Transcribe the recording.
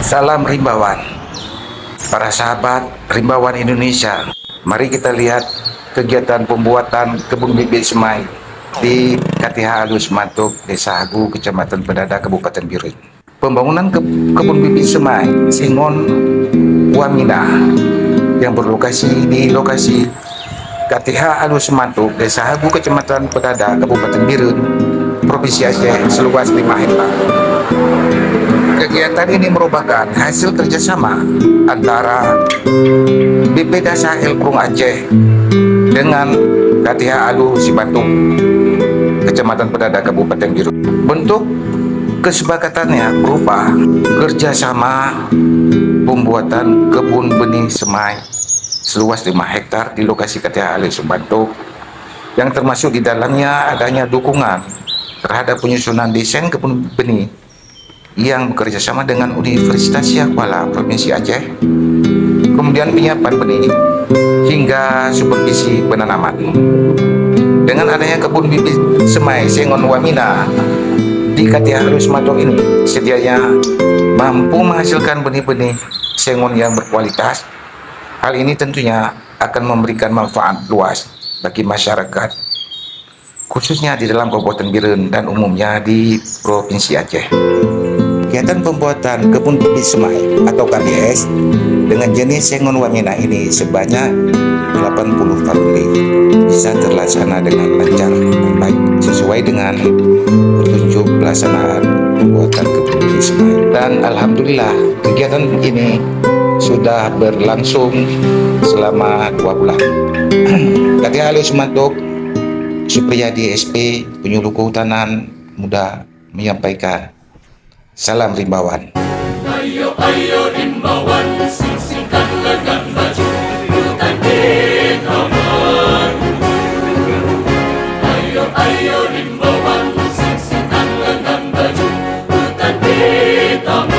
Salam rimbawan, para sahabat rimbawan Indonesia. Mari kita lihat kegiatan pembuatan kebun bibit semai di KTH Alus Mantuk, Desa Hagu, Kecamatan Pedada, Kabupaten Biring. Pembangunan kebun bibit semai Sengon Wamina yang berlokasi di lokasi KTH Alus Mantuk, Desa Hagu, Kecamatan Pedada, Kabupaten Biring, Provinsi Aceh, seluas 5 hektar. Kegiatan ini merupakan hasil kerjasama antara BPD Sahel Prung Aceh dengan KTH Alu Sibantung, Kecamatan Pedada, Kabupaten Biring. Bentuk kesepakatannya berupa kerjasama pembuatan kebun benih semai seluas 5 hektar di lokasi KTH Alu Sibantung, yang termasuk di dalamnya adanya dukungan terhadap penyusunan desain kebun benih yang bekerja sama dengan Universitas Siak Kuala Provinsi Aceh, kemudian penyiapan benih hingga supervisi penanaman. Dengan adanya kebun bibit semai Sengon Wamina di KTH Alus Mantuk ini sedianya mampu menghasilkan benih-benih sengon yang berkualitas. Hal ini tentunya akan memberikan manfaat luas bagi masyarakat, khususnya di dalam Kabupaten Biren dan umumnya di Provinsi Aceh. Kegiatan pembuatan kebun bibit semai atau KBS dengan jenis Sengon Wamina ini sebanyak 80 tahun bisa terlaksana dengan lancar dan baik sesuai dengan petunjuk pelaksanaan pembuatan kebun bibit semai. Dan alhamdulillah kegiatan ini sudah berlangsung selama 2 bulan. KTH Alus Mantuk Supriyadi SP, Penyuluh Kehutanan Muda, menyampaikan salam rimbawan. Ayo ayo rimbawan, sing-singkan lengan baju, hutan di taman. Ayo ayo rimbawan, sing-singkan lengan baju, hutan di taman.